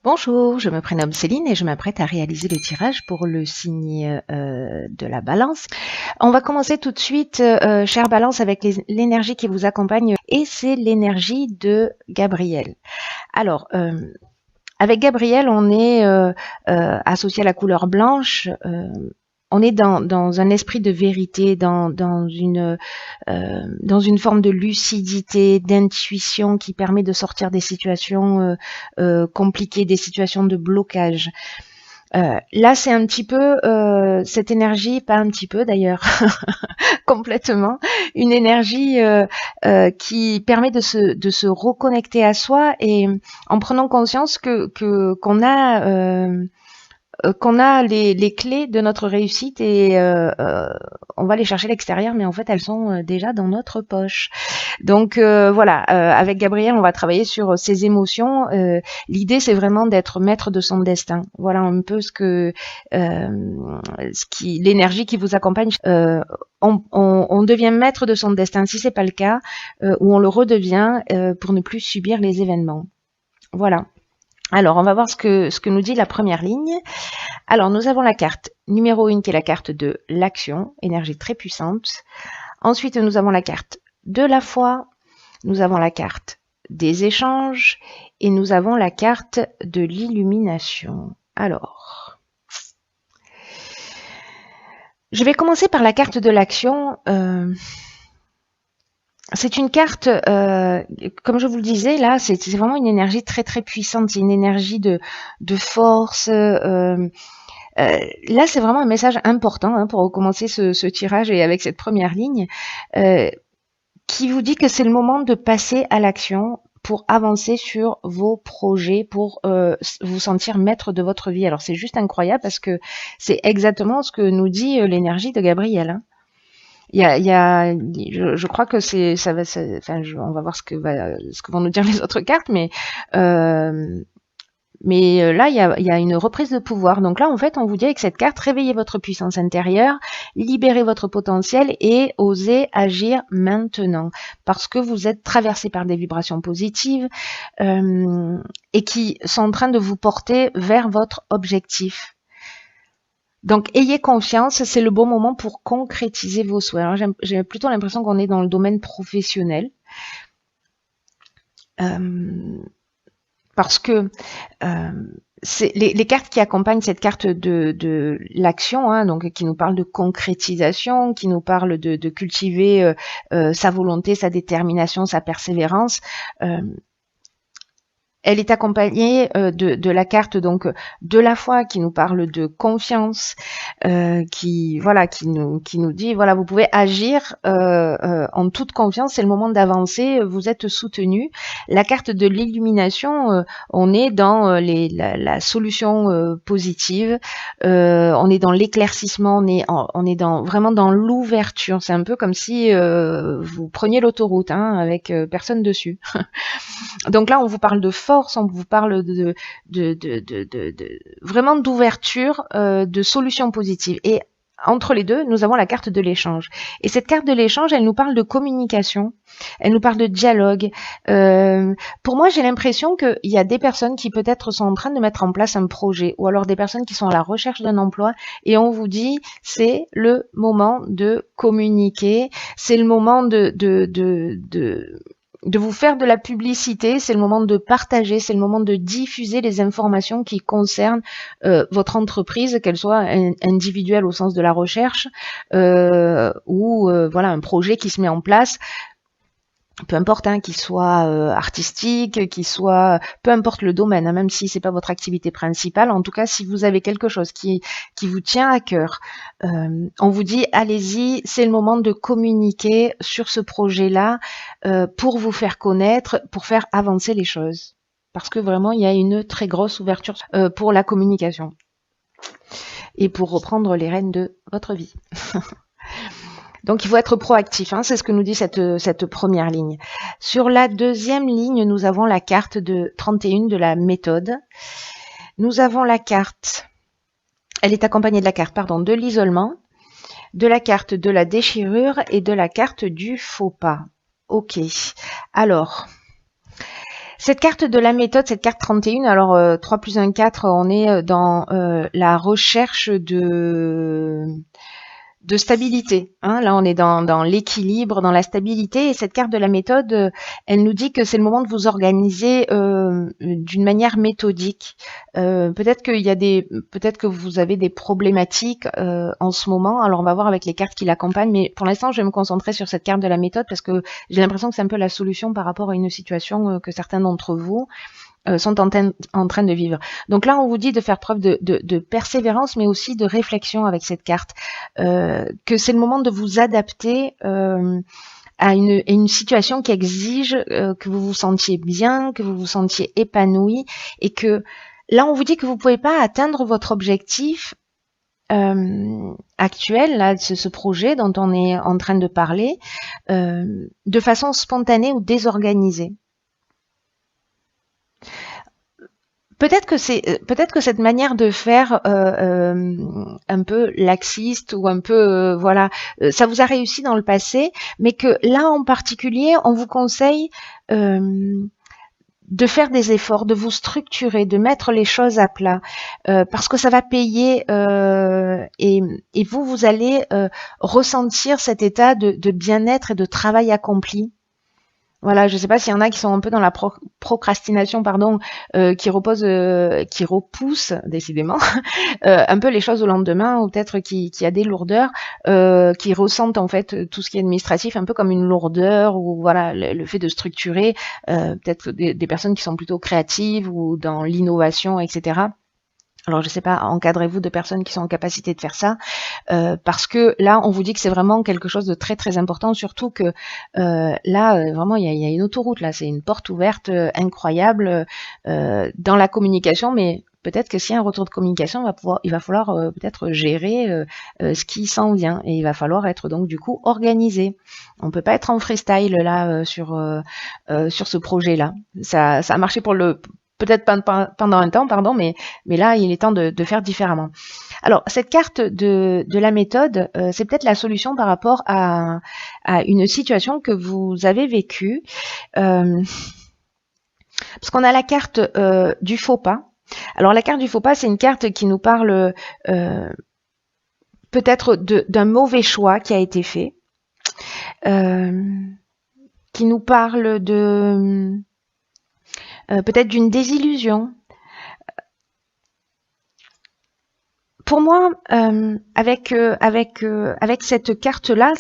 Bonjour, je me prénomme Céline et je m'apprête à réaliser le tirage pour le signe de la Balance. On va commencer tout de suite, chère Balance, avec l'énergie qui vous accompagne et c'est l'énergie de Gabriel. Alors, avec Gabriel, on est associé à la couleur blanche. On est dans un esprit de vérité, dans une forme de lucidité, d'intuition qui permet de sortir des situations compliquées, des situations de blocage. Là, c'est un petit peu cette énergie, pas un petit peu d'ailleurs, complètement, une énergie qui permet de se reconnecter à soi et en prenant conscience qu'on a les clés de notre réussite et on va les chercher à l'extérieur, mais en fait elles sont déjà dans notre poche. Donc voilà, avec Gabriel, on va travailler sur ses émotions. L'idée, c'est vraiment d'être maître de son destin. Voilà un peu l'énergie qui vous accompagne. On devient maître de son destin si c'est pas le cas, ou on le redevient pour ne plus subir les événements. Voilà. Alors, on va voir ce que nous dit la première ligne. Alors, nous avons la carte numéro 1 qui est la carte de l'action, énergie très puissante. Ensuite, nous avons la carte de la foi, nous avons la carte des échanges et nous avons la carte de l'illumination. Alors, je vais commencer par la carte de l'action. C'est une carte, comme je vous le disais, là, c'est vraiment une énergie très très puissante. C'est une énergie de force. Là, c'est vraiment un message important pour recommencer ce tirage et avec cette première ligne, qui vous dit que c'est le moment de passer à l'action pour avancer sur vos projets, pour vous sentir maître de votre vie. Alors, c'est juste incroyable parce que c'est exactement ce que nous dit l'énergie de Gabriel. Je crois que on va voir ce que vont nous dire les autres cartes, mais là, il y a une reprise de pouvoir. Donc là, en fait, on vous dit avec cette carte, réveillez votre puissance intérieure, libérez votre potentiel et osez agir maintenant. Parce que vous êtes traversé par des vibrations positives et qui sont en train de vous porter vers votre objectif. Donc, ayez confiance, c'est le bon moment pour concrétiser vos souhaits. Alors, j'ai plutôt l'impression qu'on est dans le domaine professionnel. Parce que les cartes qui accompagnent cette carte de l'action, donc qui nous parle de concrétisation, qui nous parle de cultiver sa volonté, sa détermination, sa persévérance, elle est accompagnée de la carte donc de la foi qui nous parle de confiance, qui nous dit voilà, vous pouvez agir en toute confiance, c'est le moment d'avancer, vous êtes soutenu. La carte de l'illumination, on est dans la solution positive, on est dans l'éclaircissement, on est vraiment dans l'ouverture. C'est un peu comme si vous preniez l'autoroute avec personne dessus. Donc là, on vous parle de force, on vous parle vraiment d'ouverture, de solutions positives. Et entre les deux, nous avons la carte de l'échange. Et cette carte de l'échange, elle nous parle de communication, elle nous parle de dialogue. Pour moi, j'ai l'impression qu'il y a des personnes qui peut-être sont en train de mettre en place un projet, ou alors des personnes qui sont à la recherche d'un emploi, et on vous dit, c'est le moment de communiquer, c'est le moment de vous faire de la publicité, c'est le moment de partager, c'est le moment de diffuser les informations qui concernent votre entreprise, qu'elle soit individuelle au sens de la recherche ou voilà un projet qui se met en place. Peu importe, qu'il soit artistique, qu'il soit, peu importe le domaine, même si c'est pas votre activité principale. En tout cas, si vous avez quelque chose qui vous tient à cœur, on vous dit allez-y, c'est le moment de communiquer sur ce projet-là pour vous faire connaître, pour faire avancer les choses. Parce que vraiment, il y a une très grosse ouverture pour la communication et pour reprendre les rênes de votre vie. Donc, il faut être proactif, c'est ce que nous dit cette première ligne. Sur la deuxième ligne, nous avons la carte de 31 de la méthode. Nous avons la carte, elle est accompagnée de la carte, de l'isolement, de la carte de la déchirure et de la carte du faux pas. Ok, alors, Cette carte de la méthode, cette carte 31, alors 3 plus 1, 4, on est dans la recherche de stabilité. Hein. Là, on est dans l'équilibre, dans la stabilité. Et cette carte de la méthode, elle nous dit que c'est le moment de vous organiser d'une manière méthodique. Peut-être que vous avez des problématiques en ce moment. Alors, on va voir avec les cartes qui l'accompagnent. Mais pour l'instant, je vais me concentrer sur cette carte de la méthode parce que j'ai l'impression que c'est un peu la solution par rapport à une situation que certains d'entre vous sont en train de vivre. Donc là, on vous dit de faire preuve de persévérance, mais aussi de réflexion avec cette carte, que c'est le moment de vous adapter à une situation qui exige que vous vous sentiez bien, que vous vous sentiez épanoui, et que là, on vous dit que vous ne pouvez pas atteindre votre objectif actuel, là, ce projet dont on est en train de parler, de façon spontanée ou désorganisée. Peut-être que cette manière de faire un peu laxiste ou un peu voilà, ça vous a réussi dans le passé, mais que là en particulier, on vous conseille de faire des efforts, de vous structurer, de mettre les choses à plat, parce que ça va payer et vous allez ressentir cet état de bien-être et de travail accompli. Voilà, je ne sais pas s'il y en a qui sont un peu dans la procrastination, pardon, qui repoussent décidément un peu les choses au lendemain, ou peut-être qui a des lourdeurs, qui ressentent en fait tout ce qui est administratif un peu comme une lourdeur, ou voilà le fait de structurer, peut-être des personnes qui sont plutôt créatives ou dans l'innovation, etc. Alors, je ne sais pas, encadrez-vous de personnes qui sont en capacité de faire ça, parce que là, on vous dit que c'est vraiment quelque chose de très très important, surtout que là, vraiment, il y a une autoroute, là, c'est une porte ouverte incroyable dans la communication, mais peut-être que s'il y a un retour de communication, il va falloir peut-être gérer ce qui s'en vient, et il va falloir être donc du coup organisé. On ne peut pas être en freestyle là sur ce projet-là. Ça a marché peut-être pendant un temps, pardon, mais là, il est temps de faire différemment. Alors, cette carte de la méthode, c'est peut-être la solution par rapport à une situation que vous avez vécue. Parce qu'on a la carte du faux pas. Alors, la carte du faux pas, c'est une carte qui nous parle peut-être d'un mauvais choix qui a été fait, qui nous parle de peut-être d'une désillusion. Pour moi, avec cette carte-là,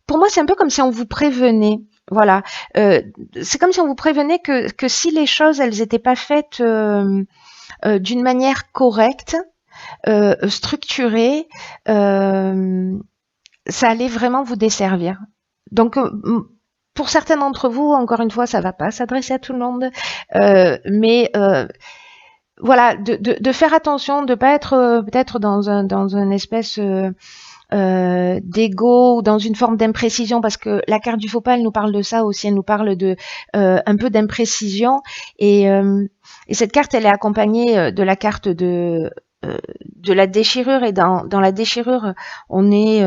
pour moi, c'est un peu comme si on vous prévenait. Voilà, c'est comme si on vous prévenait que si les choses, elles n'étaient pas faites d'une manière correcte, structurée, ça allait vraiment vous desservir. Donc, pour certains d'entre vous, encore une fois, ça va pas s'adresser à tout le monde, mais voilà, de faire attention, de pas être peut-être dans une espèce d'ego ou dans une forme d'imprécision, parce que la carte du faux pas, elle nous parle de ça aussi, elle nous parle de un peu d'imprécision, et cette carte, elle est accompagnée de la carte de la déchirure, et dans la déchirure, on est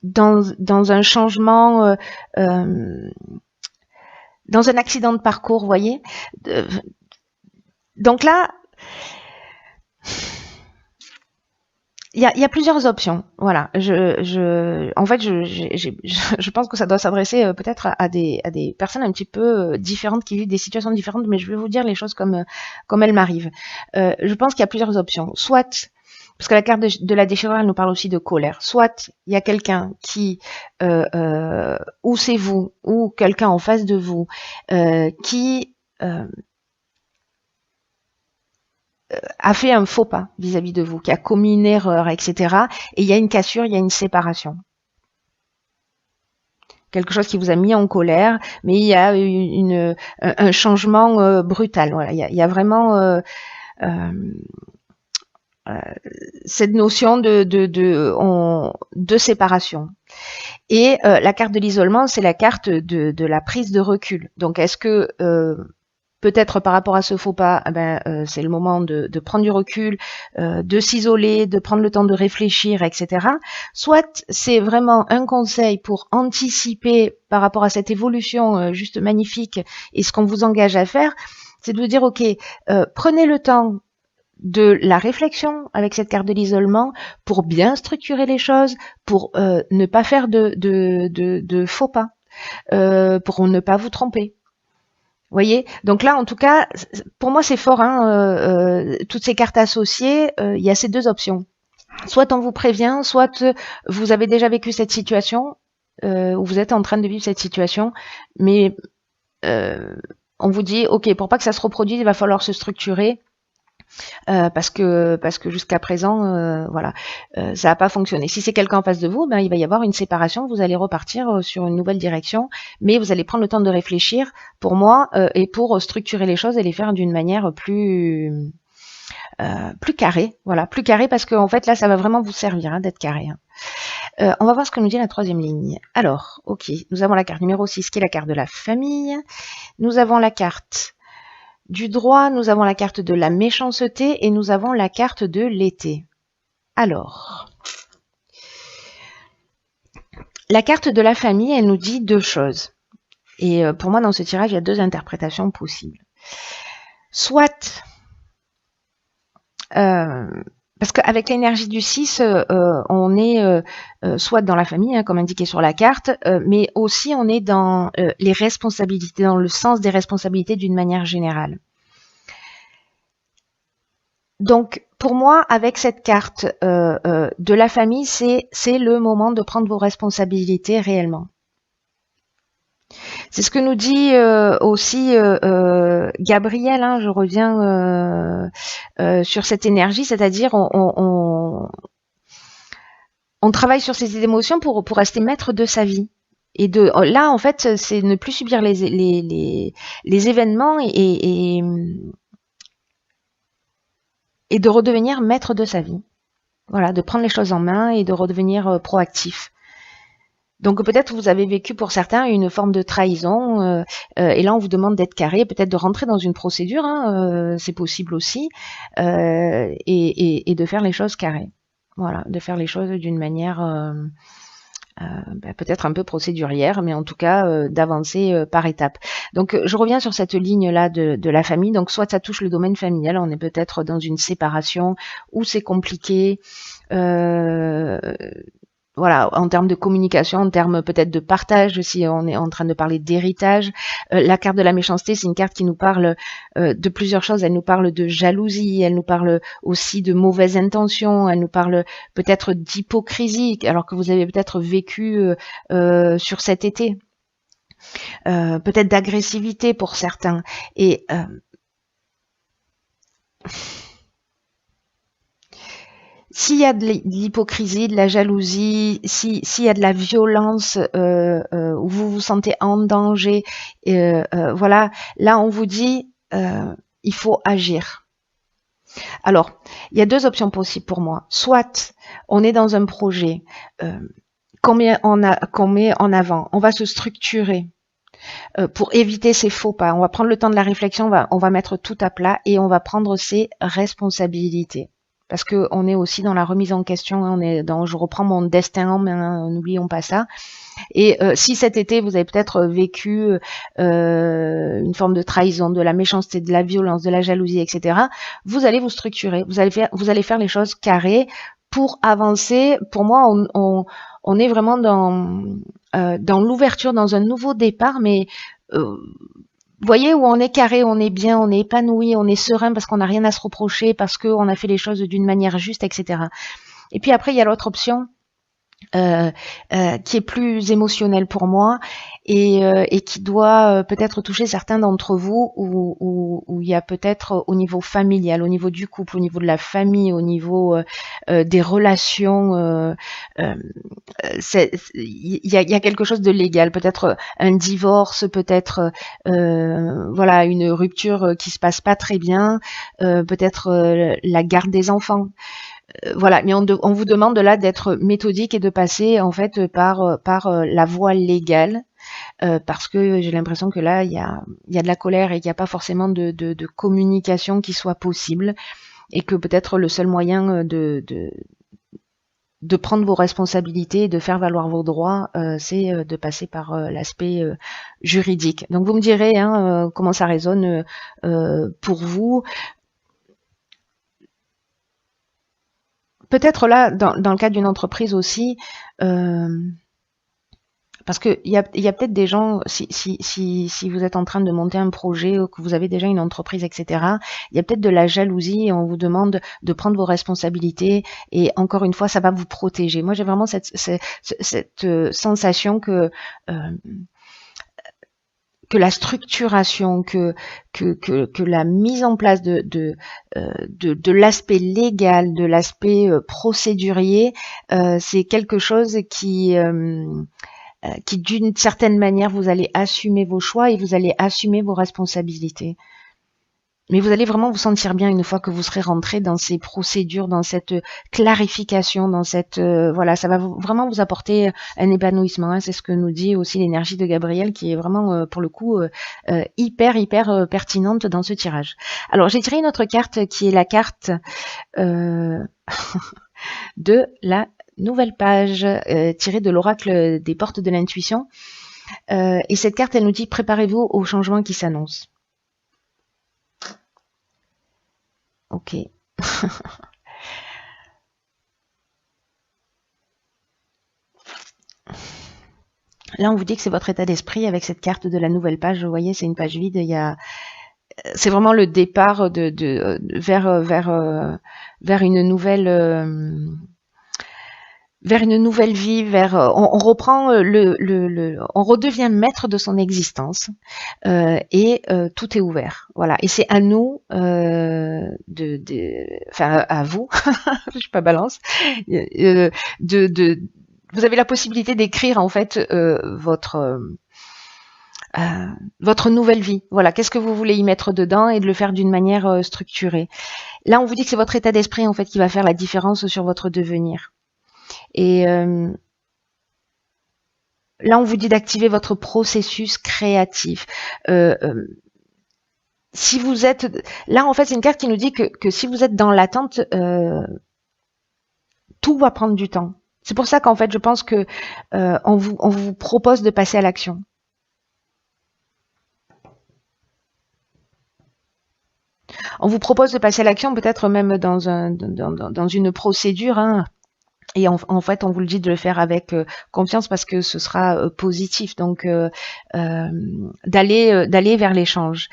dans un changement, dans un accident de parcours, vous voyez. Donc là, il y a plusieurs options. Voilà. En fait, je pense que ça doit s'adresser peut-être à des personnes un petit peu différentes, qui vivent des situations différentes, mais je vais vous dire les choses comme elles m'arrivent. Je pense qu'il y a plusieurs options. Soit, parce que la carte de la déchirure, elle nous parle aussi de colère. Soit il y a quelqu'un qui, ou c'est vous, ou quelqu'un en face de vous, qui a fait un faux pas vis-à-vis de vous, qui a commis une erreur, etc. Et il y a une cassure, il y a une séparation. Quelque chose qui vous a mis en colère, mais il y a un changement brutal. Voilà, il y a vraiment cette notion de séparation. Et la carte de l'isolement, c'est la carte de la prise de recul. Donc, est-ce que peut-être par rapport à ce faux pas, c'est le moment de prendre du recul, de s'isoler, de prendre le temps de réfléchir, etc. Soit c'est vraiment un conseil pour anticiper par rapport à cette évolution juste magnifique et ce qu'on vous engage à faire, c'est de vous dire, ok, prenez le temps de la réflexion avec cette carte de l'isolement pour bien structurer les choses, pour ne pas faire de faux pas, pour ne pas vous tromper. Vous voyez, donc là, en tout cas, pour moi, c'est fort. Hein, toutes ces cartes associées, il y a ces deux options. Soit on vous prévient, soit vous avez déjà vécu cette situation, ou vous êtes en train de vivre cette situation, mais on vous dit, ok, pour pas que ça se reproduise, il va falloir se structurer. Parce que jusqu'à présent, voilà, ça n'a pas fonctionné. Si c'est quelqu'un en face de vous, il va y avoir une séparation, vous allez repartir sur une nouvelle direction, mais vous allez prendre le temps de réfléchir, pour moi, et pour structurer les choses et les faire d'une manière plus carrée, voilà, plus carrée, parce qu'en fait là, ça va vraiment vous servir hein, d'être carré. Hein. On va voir ce que nous dit la troisième ligne. Alors, ok, nous avons la carte numéro 6 qui est la carte de la famille. Nous avons la carte du droit, nous avons la carte de la méchanceté et nous avons la carte de l'été. Alors, la carte de la famille, elle nous dit deux choses. Et pour moi, dans ce tirage, il y a deux interprétations possibles. Soit, parce qu'avec l'énergie du 6, on est soit dans la famille, hein, comme indiqué sur la carte, mais aussi on est dans les responsabilités, dans le sens des responsabilités d'une manière générale. Donc, pour moi, avec cette carte de la famille, c'est le moment de prendre vos responsabilités réellement. C'est ce que nous dit aussi Gabriel, hein, je reviens sur cette énergie, c'est-à-dire on travaille sur ces émotions pour rester maître de sa vie. Et là, en fait, c'est ne plus subir les événements et de redevenir maître de sa vie. Voilà, de prendre les choses en main et de redevenir proactif. Donc peut-être vous avez vécu pour certains une forme de trahison et là on vous demande d'être carré, peut-être de rentrer dans une procédure, hein, c'est possible aussi, et de faire les choses carrées. Voilà, de faire les choses d'une manière peut-être un peu procédurière, mais en tout cas d'avancer par étapes. Donc je reviens sur cette ligne-là de la famille. Donc soit ça touche le domaine familial, on est peut-être dans une séparation où c'est compliqué, voilà, en termes de communication, en termes peut-être de partage, si on est en train de parler d'héritage. La carte de la méchanceté, c'est une carte qui nous parle de plusieurs choses. Elle nous parle de jalousie, elle nous parle aussi de mauvaises intentions, elle nous parle peut-être d'hypocrisie, alors que vous avez peut-être vécu sur cet été. Peut-être d'agressivité pour certains. Et s'il y a de l'hypocrisie, de la jalousie, s'il y a de la violence, où vous vous sentez en danger, voilà, là on vous dit, il faut agir. Alors, il y a deux options possibles pour moi. Soit on est dans un projet qu'on met en avant, on va se structurer pour éviter ces faux pas. On va prendre le temps de la réflexion, on va mettre tout à plat et on va prendre ses responsabilités. Parce qu'on est aussi dans la remise en question, hein, on est dans je reprends mon destin en main, n'oublions pas ça. Et si cet été vous avez peut-être vécu une forme de trahison, de la méchanceté, de la violence, de la jalousie, etc., vous allez vous structurer, vous allez faire les choses carrées pour avancer. Pour moi, on est vraiment dans l'ouverture, dans un nouveau départ, mais vous voyez où on est carré, on est bien, on est épanoui, on est serein parce qu'on n'a rien à se reprocher, parce qu'on a fait les choses d'une manière juste, etc. Et puis après, il y a l'autre option qui est plus émotionnelle pour moi et qui doit peut-être toucher certains d'entre vous où il y a peut-être au niveau familial, au niveau du couple, au niveau de la famille, au niveau des relations, il y a quelque chose de légal, peut-être un divorce, peut-être voilà une rupture qui se passe pas très bien, peut-être la garde des enfants. Voilà, mais on vous demande là d'être méthodique et de passer en fait par la voie légale parce que j'ai l'impression que là, il y a de la colère et qu'il n'y a pas forcément de communication qui soit possible, et que peut-être le seul moyen de prendre vos responsabilités et de faire valoir vos droits, c'est de passer par l'aspect juridique. Donc vous me direz hein, comment ça résonne pour vous. Peut-être là, dans le cadre d'une entreprise aussi, parce qu'il y a peut-être des gens, si vous êtes en train de monter un projet ou que vous avez déjà une entreprise, etc., il y a peut-être de la jalousie et on vous demande de prendre vos responsabilités et encore une fois, ça va vous protéger. Moi, j'ai vraiment cette sensation que la structuration, que la mise en place de l'aspect légal, de l'aspect procédurier, c'est quelque chose qui d'une certaine manière, vous allez assumer vos choix et vous allez assumer vos responsabilités. Mais vous allez vraiment vous sentir bien une fois que vous serez rentré dans ces procédures, dans cette clarification, dans cette voilà, ça va vraiment vous apporter un épanouissement. Hein. C'est ce que nous dit aussi l'énergie de Gabriel, qui est vraiment pour le coup hyper pertinente dans ce tirage. Alors j'ai tiré une autre carte qui est la carte de la nouvelle page tirée de l'oracle des portes de l'intuition. Et cette carte, elle nous dit préparez-vous au changement qui s'annonce. Ok. Là, on vous dit que c'est votre état d'esprit avec cette carte de la nouvelle page. Vous voyez, c'est une page vide. C'est vraiment le départ vers une nouvelle. Vers une nouvelle vie, on reprend on redevient maître de son existence et tout est ouvert. Voilà. Et c'est à nous enfin à vous, je suis pas balance, vous avez la possibilité d'écrire en fait votre nouvelle vie. Voilà. Qu'est-ce que vous voulez y mettre dedans et de le faire d'une manière structurée. Là, on vous dit que c'est votre état d'esprit en fait qui va faire la différence sur votre devenir. Et là, on vous dit d'activer votre processus créatif. Si vous êtes là, en fait, c'est une carte qui nous dit que si vous êtes dans l'attente, tout va prendre du temps. C'est pour ça qu'en fait, je pense que on vous propose de passer à l'action. On vous propose de passer à l'action, peut-être même dans une procédure. Hein. Et en fait, on vous le dit de le faire avec confiance parce que ce sera positif. Donc, d'aller vers l'échange.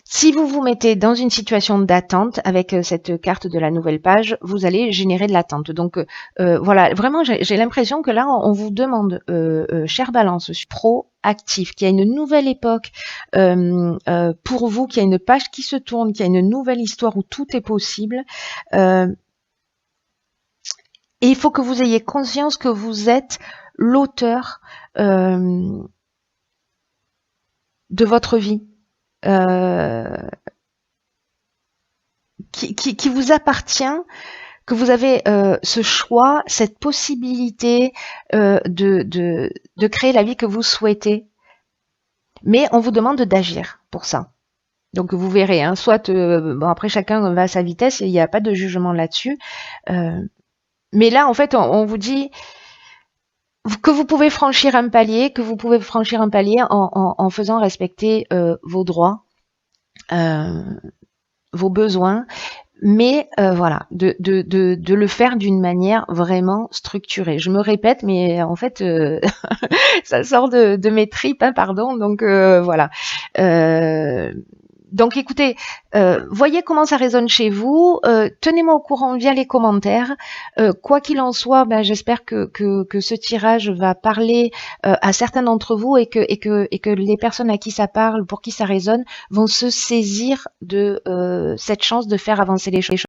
Si vous vous mettez dans une situation d'attente avec cette carte de la nouvelle page, vous allez générer de l'attente. Donc, voilà, vraiment, j'ai l'impression que là, on vous demande, chère Balance, proactif, qu'il y a une nouvelle époque pour vous, qu'il y a une page qui se tourne, qu'il y a une nouvelle histoire où tout est possible. Et il faut que vous ayez conscience que vous êtes l'auteur de votre vie, qui vous appartient, que vous avez ce choix, cette possibilité de créer la vie que vous souhaitez. Mais on vous demande d'agir pour ça. Donc vous verrez, hein, soit bon, après chacun va à sa vitesse et il n'y a pas de jugement là-dessus. Mais là, en fait, on vous dit que vous pouvez franchir un palier, en faisant respecter vos droits, vos besoins, mais voilà, de le faire d'une manière vraiment structurée. Je me répète, mais en fait, ça sort de mes tripes, hein, pardon. Donc voilà. Donc écoutez, voyez comment ça résonne chez vous, tenez-moi au courant via les commentaires. Quoi qu'il en soit, ben, j'espère que ce tirage va parler à certains d'entre vous et que les personnes à qui ça parle, pour qui ça résonne, vont se saisir de cette chance de faire avancer les choses.